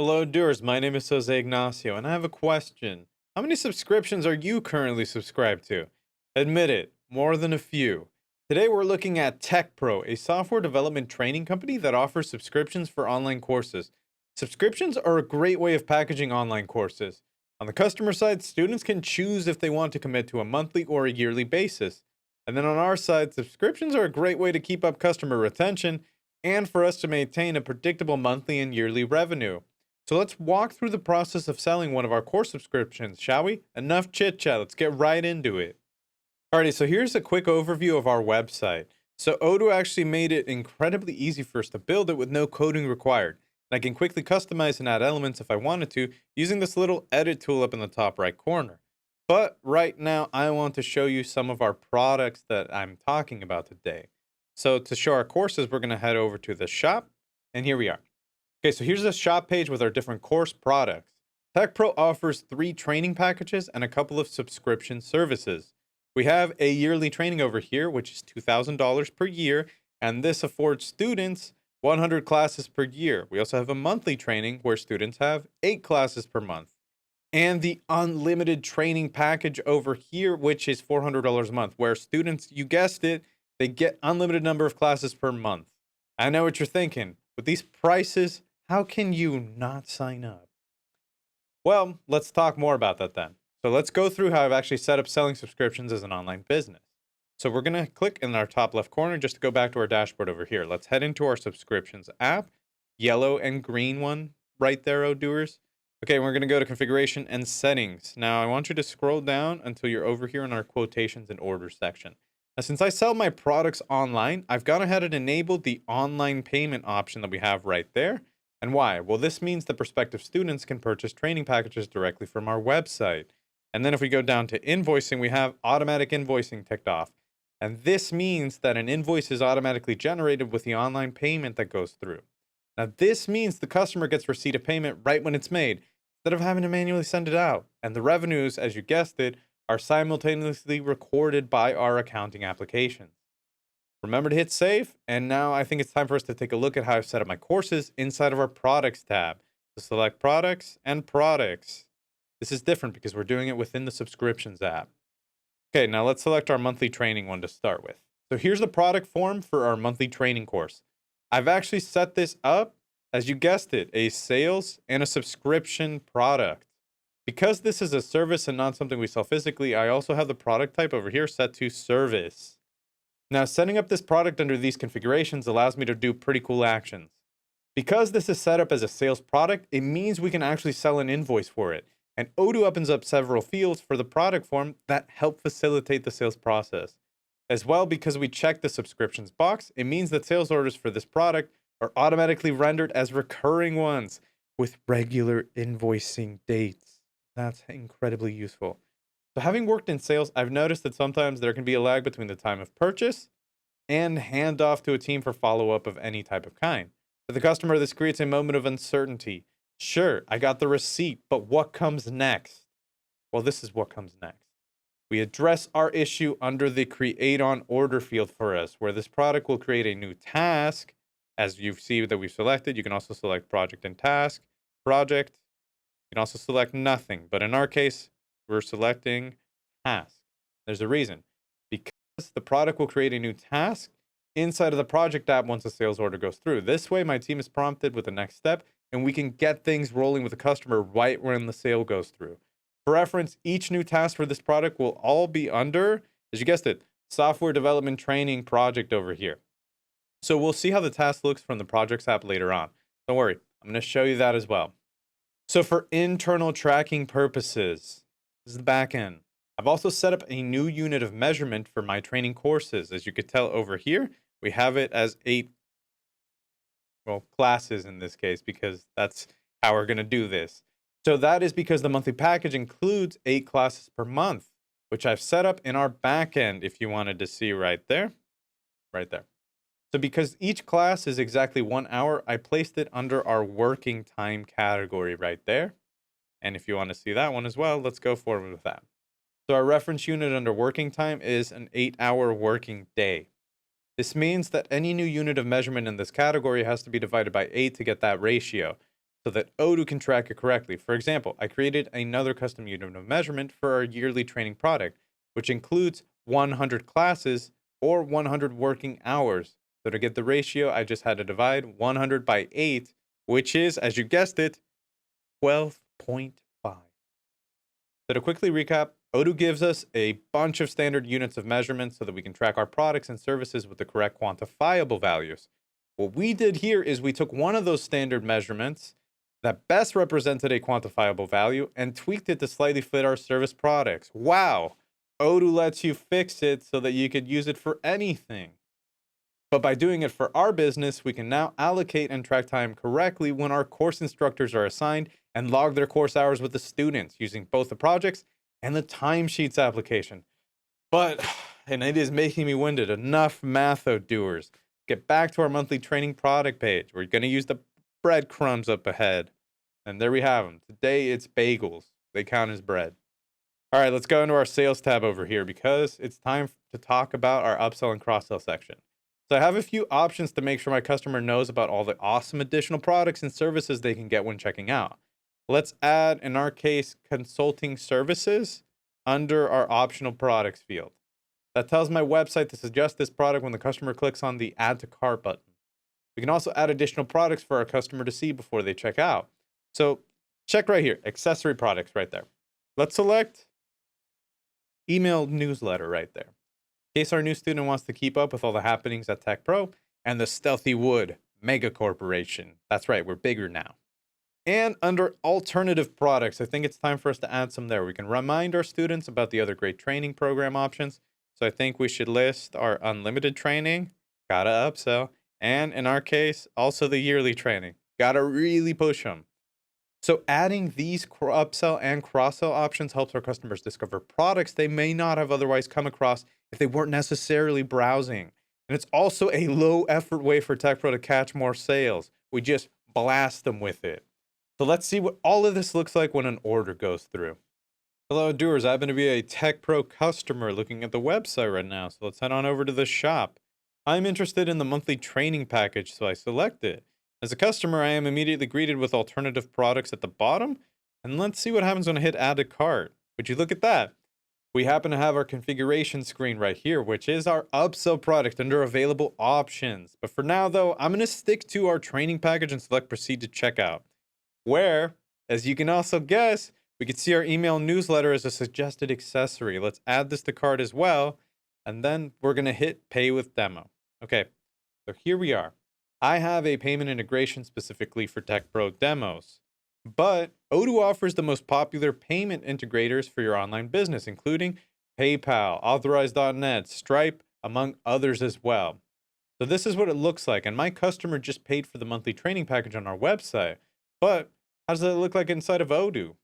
Hello, doers. My name is Jose Ignacio, and I have a question. How many subscriptions are you currently subscribed to? Admit it, more than a few. Today, we're looking at Tecpro, a software development training company that offers subscriptions for online courses. Subscriptions are a great way of packaging online courses. On the customer side, students can choose if they want to commit to a monthly or a yearly basis. And then on our side, subscriptions are a great way to keep up customer retention and for us to maintain a predictable monthly and yearly revenue. So let's walk through the process of selling one of our course subscriptions, shall we? Enough chit chat, let's get right into it. Alrighty, so here's a quick overview of our website. So Odoo actually made it incredibly easy for us to build it with no coding required. And I can quickly customize and add elements if I wanted to using this little edit tool up in the top right corner. But right now, I want to show you some of our products that I'm talking about today. So to show our courses, we're going to head over to the shop, and here we are. Okay, so here's the shop page with our different course products. Tecpro offers 3 training packages and a couple of subscription services. We have a yearly training over here, which is $2,000 per year, and this affords students 100 classes per year. We also have a monthly training where students have 8 classes per month. And the unlimited training package over here, which is $400 a month, where students, you guessed it, they get unlimited number of classes per month. I know what you're thinking. With these prices, how can you not sign up? Well, let's talk more about that then. So let's go through how I've actually set up selling subscriptions as an online business. So we're going to click in our top left corner just to go back to our dashboard over here. Let's head into our subscriptions app, yellow and green one right there, Odooers. Okay, we're going to go to configuration and settings. Now I want you to scroll down until you're over here in our quotations and orders section. Now, since I sell my products online, I've gone ahead and enabled the online payment option that we have right there. And why? Well, this means that prospective students can purchase training packages directly from our website. And then if we go down to invoicing, we have automatic invoicing ticked off. And this means that an invoice is automatically generated with the online payment that goes through. Now, this means the customer gets receipt of payment right when it's made, instead of having to manually send it out. And the revenues, as you guessed it, are simultaneously recorded by our accounting applications. Remember to hit save, and now I think it's time for us to take a look at how I've set up my courses inside of our products tab. So select products and products. This is different because we're doing it within the subscriptions app. Okay, now let's select our monthly training one to start with. So here's the product form for our monthly training course. I've actually set this up, as you guessed it, a sales and a subscription product. Because this is a service and not something we sell physically, I also have the product type over here set to service. Now, setting up this product under these configurations allows me to do pretty cool actions. Because this is set up as a sales product, it means we can actually sell an invoice for it. And Odoo opens up several fields for the product form that help facilitate the sales process. As well, because we check the subscriptions box, it means that sales orders for this product are automatically rendered as recurring ones with regular invoicing dates. That's incredibly useful. So having worked in sales, I've noticed that sometimes there can be a lag between the time of purchase and handoff to a team for follow-up of any type of kind. For the customer, this creates a moment of uncertainty. Sure, I got the receipt, but what comes next? Well, this is what comes next. We address our issue under the Create on Order field for us, where this product will create a new task. As you see that we've selected, you can also select project and task, project. You can also select nothing, but in our case, we're selecting task. There's a reason. Because the product will create a new task inside of the project app once a sales order goes through. This way, my team is prompted with the next step, and we can get things rolling with the customer right when the sale goes through. For reference, each new task for this product will all be under, as you guessed it, software development training project over here. So we'll see how the task looks from the projects app later on. Don't worry, I'm going to show you that as well. So for internal tracking purposes, this is the back end. I've also set up a new unit of measurement for my training courses. As you could tell over here, we have it as 8, classes in this case, because that's how we're going to do this. So that is because the monthly package includes 8 classes per month, which I've set up in our back end if you wanted to see right there. Right there. So because each class is exactly 1 hour, I placed it under our working time category right there. And if you want to see that one as well, let's go forward with that. So our reference unit under working time is an 8-hour working day. This means that any new unit of measurement in this category has to be divided by 8 to get that ratio. so that Odoo can track it correctly. For example, I created another custom unit of measurement for our yearly training product, which includes 100 classes or 100 working hours. So to get the ratio, I just had to divide 100 by 8, which is, as you guessed it, 12.5. So to quickly recap, Odoo gives us a bunch of standard units of measurement so that we can track our products and services with the correct quantifiable values. What we did here is we took one of those standard measurements that best represented a quantifiable value and tweaked it to slightly fit our service products. Wow! Odoo lets you fix it so that you could use it for anything. But by doing it for our business, we can now allocate and track time correctly when our course instructors are assigned and log their course hours with the students using both the projects and the Timesheets application. But, and it is making me winded, enough math, doers. Get back to our monthly training product page. We're going to use the breadcrumbs up ahead. And there we have them. Today it's bagels. They count as bread. All right, let's go into our sales tab over here because it's time to talk about our upsell and cross-sell section. So I have a few options to make sure my customer knows about all the awesome additional products and services they can get when checking out. Let's add, in our case, consulting services under our optional products field. That tells my website to suggest this product when the customer clicks on the add to cart button. We can also add additional products for our customer to see before they check out. So check right here, accessory products right there. Let's select email newsletter right there. In case our new student wants to keep up with all the happenings at Tecpro and the Stealthy Wood mega corporation. That's right, we're bigger now. And under alternative products, I think it's time for us to add some there. We can remind our students about the other great training program options. So I think we should list our unlimited training, gotta upsell, and in our case, also the yearly training, gotta really push them. So adding these upsell and cross-sell options helps our customers discover products they may not have otherwise come across if they weren't necessarily browsing. And it's also a low-effort way for Tecpro to catch more sales. We just blast them with it. So let's see what all of this looks like when an order goes through. Hello, doers. I happen to be a Tecpro customer looking at the website right now. So let's head on over to the shop. I'm interested in the monthly training package, so I select it. As a customer, I am immediately greeted with alternative products at the bottom. And let's see what happens when I hit add to cart. Would you look at that? We happen to have our configuration screen right here, which is our upsell product under available options. But for now, though, I'm going to stick to our training package and select proceed to checkout, where, as you can also guess, we can see our email newsletter as a suggested accessory. Let's add this to cart as well. And then we're going to hit pay with demo. Okay, so here we are. I have a payment integration specifically for Tecpro demos, but Odoo offers the most popular payment integrators for your online business, including PayPal, Authorize.net, Stripe, among others as well. So this is what it looks like. And my customer just paid for the monthly training package on our website, but how does that look like inside of Odoo?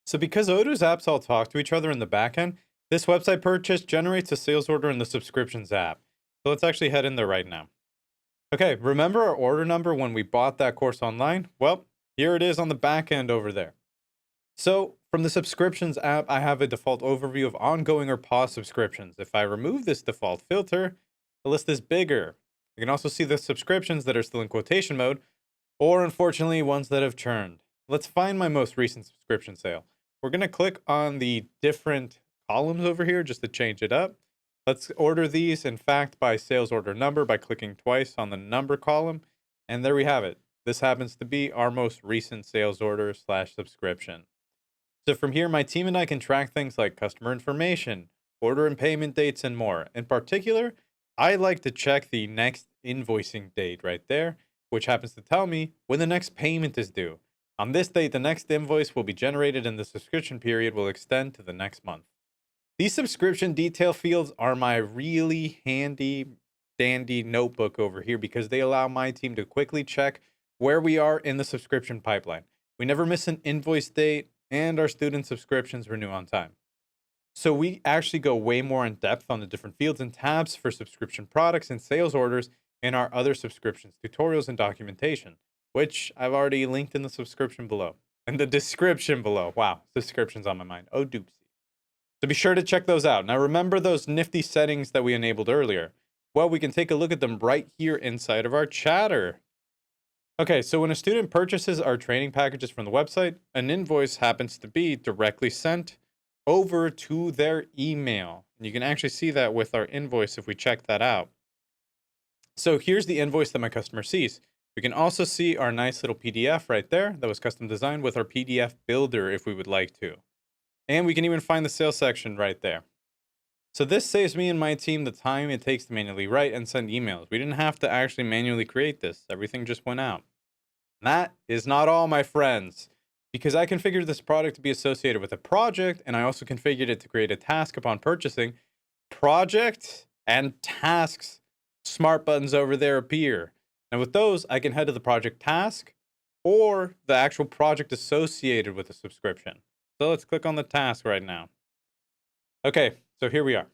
So because Odoo's apps all talk to each other in the backend, this website purchase generates a sales order in the subscriptions app. So let's actually head in there right now. Okay, remember our order number when we bought that course online? Well, here it is on the back end over there. So from the subscriptions app, I have a default overview of ongoing or paused subscriptions. If I remove this default filter, the list is bigger. You can also see the subscriptions that are still in quotation mode, or unfortunately, ones that have churned. Let's find my most recent subscription sale. We're going to click on the different columns over here just to change it up. Let's order these, in fact, by sales order number by clicking twice on the number column. And there we have it. This happens to be our most recent sales order / subscription. So from here, my team and I can track things like customer information, order and payment dates, and more. In particular, I like to check the next invoicing date right there, which happens to tell me when the next payment is due. On this date, the next invoice will be generated and the subscription period will extend to the next month. These subscription detail fields are my really handy dandy notebook over here because they allow my team to quickly check where we are in the subscription pipeline. We never miss an invoice date and our student subscriptions renew on time. So we actually go way more in depth on the different fields and tabs for subscription products and sales orders in our other subscriptions, tutorials, and documentation, which I've already linked in the subscription below. In the description below. Wow, subscriptions on my mind. Oh, doopsie. So be sure to check those out. Now remember those nifty settings that we enabled earlier? Well, we can take a look at them right here inside of our chatter. Okay, so when a student purchases our training packages from the website, an invoice happens to be directly sent over to their email. And you can actually see that with our invoice if we check that out. So here's the invoice that my customer sees. We can also see our nice little PDF right there that was custom designed with our PDF builder if we would like to. And we can even find the sales section right there. So this saves me and my team the time it takes to manually write and send emails. We didn't have to actually manually create this. Everything just went out. That is not all, my friends, because I configured this product to be associated with a project, and I also configured it to create a task upon purchasing. Project and tasks smart buttons over there appear. And with those, I can head to the project task or the actual project associated with the subscription. So let's click on the task right now. Okay, so here we are.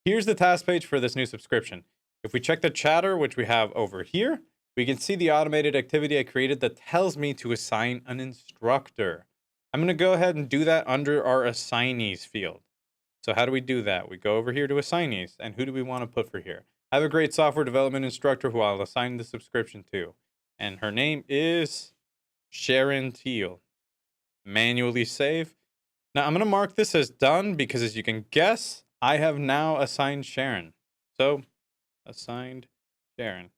Here's the task page for this new subscription. If we check the chatter, which we have over here, we can see the automated activity I created that tells me to assign an instructor. I'm going to go ahead and do that under our assignees field. So how do we do that? We go over here to assignees, and who do we want to put for here? I have a great software development instructor who I'll assign the subscription to, and her name is Sharon Teal. Manually save. Now I'm going to mark this as done because, as you can guess, I have now assigned Sharon. So assigned Sharon.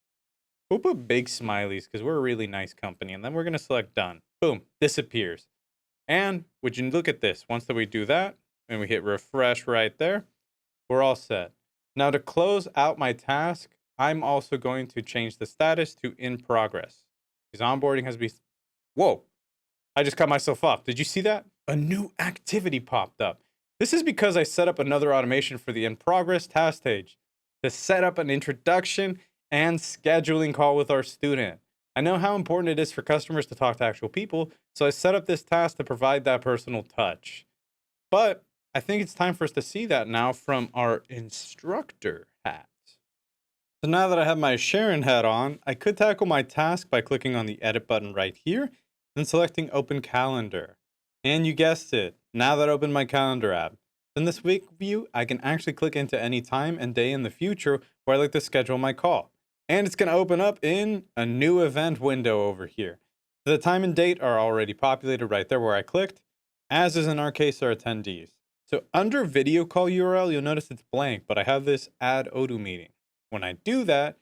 We'll put big smileys because we're a really nice company, and then we're going to select done. Boom, disappears. And would you look at this? Once that we do that, and we hit refresh right there, we're all set. Now to close out my task, I'm also going to change the status to in progress. His onboarding has been... Whoa, I just cut myself off. Did you see that? A new activity popped up. This is because I set up another automation for the in progress task page to set up an introduction and scheduling call with our student. I know how important it is for customers to talk to actual people, so I set up this task to provide that personal touch. But I think it's time for us to see that now from our instructor hat. So now that I have my Sharon hat on, I could tackle my task by clicking on the edit button right here, then selecting open calendar. And you guessed it, now that I opened my calendar app. In this week view, I can actually click into any time and day in the future where I'd like to schedule my call. And it's going to open up in a new event window over here. The time and date are already populated right there where I clicked, as is in our case our attendees. So under video call URL, you'll notice it's blank, but I have this add Odoo meeting. When I do that,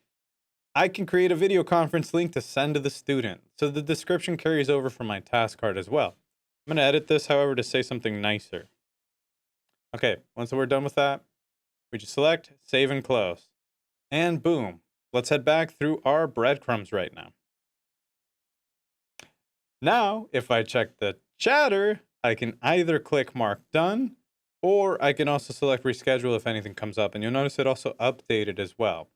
I can create a video conference link to send to the student. So the description carries over from my task card as well. I'm going to edit this, however, to say something nicer. Okay, once we're done with that, we just select, save, and close. And boom, let's head back through our breadcrumbs right now. Now, if I check the chatter, I can either click mark done, or I can also select reschedule if anything comes up. And you'll notice it also updated as well.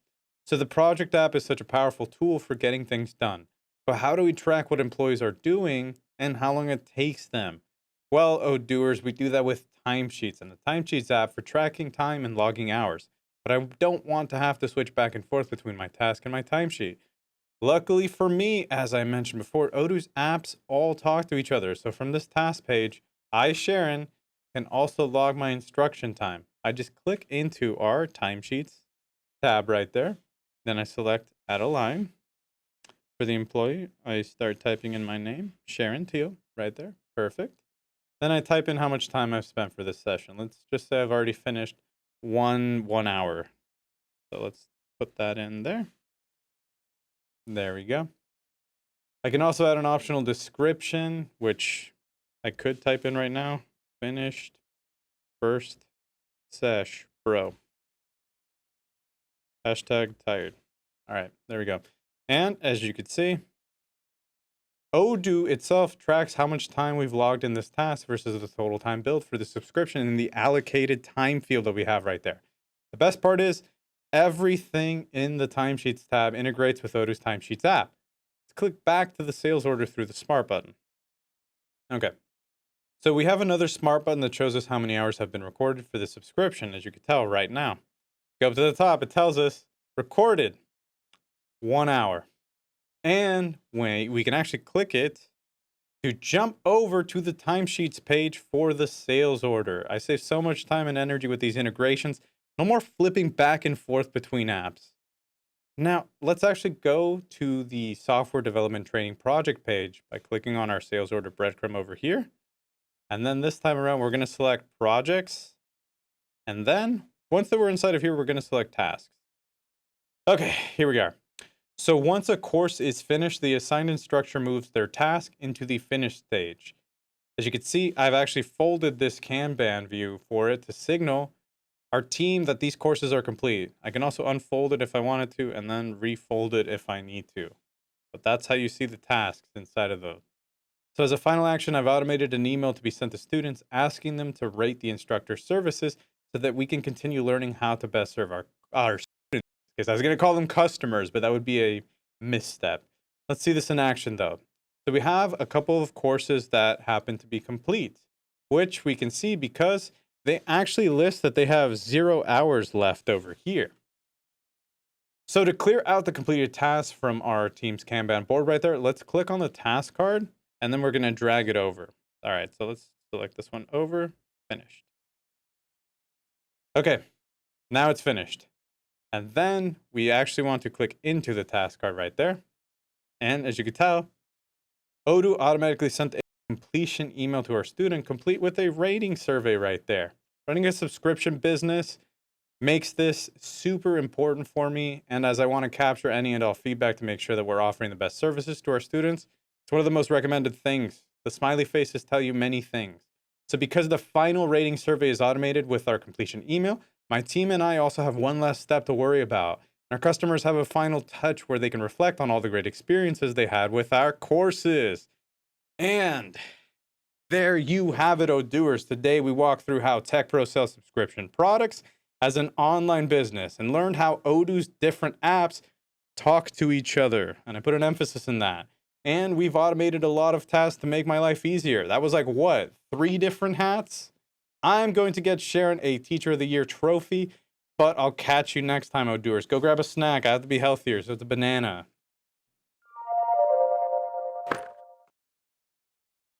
So the project app is such a powerful tool for getting things done. But how do we track what employees are doing and how long it takes them? Well, Odooers, we do that with Timesheets and the Timesheets app for tracking time and logging hours. But I don't want to have to switch back and forth between my task and my timesheet. Luckily for me, as I mentioned before, Odoo's apps all talk to each other. So from this task page, I, Sharon, can also log my instruction time. I just click into our Timesheets tab right there. Then I select add a line. For the employee, I start typing in my name, Sharon Teal, right there. Perfect. Then I type in how much time I've spent for this session. Let's just say I've already finished one hour. So let's put that in there. There we go. I can also add an optional description, which I could type in right now. Finished first sesh, bro. Hashtag tired. All right, there we go. And as you can see, Odoo itself tracks how much time we've logged in this task versus the total time billed for the subscription in the allocated time field that we have right there. The best part is everything in the Timesheets tab integrates with Odoo's Timesheets app. Let's click back to the sales order through the Smart button. Okay, so we have another Smart button that shows us how many hours have been recorded for the subscription, as you can tell right now. Go up to the top, it tells us recorded 1 hour. And we can actually click it to jump over to the Timesheets page for the sales order. I save so much time and energy with these integrations. No more flipping back and forth between apps. Now, let's actually go to the software development training project page by clicking on our sales order breadcrumb over here. And then this time around, we're going to select projects. And then once that we're inside of here, we're going to select tasks. Okay, here we are. So once a course is finished, the assigned instructor moves their task into the finished stage. As you can see, I've actually folded this Kanban view for it to signal our team that these courses are complete. I can also unfold it if I wanted to, and then refold it if I need to. But that's how you see the tasks inside of those. So as a final action, I've automated an email to be sent to students asking them to rate the instructor's services so that we can continue learning how to best serve our students. Because I was going to call them customers, but that would be a misstep. Let's see this in action though. So we have a couple of courses that happen to be complete, which we can see because they actually list that they have 0 hours left over here. So to clear out the completed tasks from our team's Kanban board right there, let's click on the task card and then we're going to drag it over. All right, so let's select this one over, finished. Okay, now it's finished. And then we actually want to click into the task card right there. And as you can tell, Odoo automatically sent a completion email to our student, complete with a rating survey right there. Running a subscription business makes this super important for me. And as I want to capture any and all feedback to make sure that we're offering the best services to our students, it's one of the most recommended things. The smiley faces tell you many things. So because the final rating survey is automated with our completion email, my team and I also have one less step to worry about. Our customers have a final touch where they can reflect on all the great experiences they had with our courses. And there you have it, Odooers. Today we walked through how Tecpro sells subscription products as an online business and learned how Odoo's different apps talk to each other. And I put an emphasis in that. And we've automated a lot of tasks to make my life easier. That was like, what, 3 different hats? I'm going to get Sharon a Teacher of the Year trophy, but I'll catch you next time, Odooers. Go grab a snack. I have to be healthier, so it's a banana.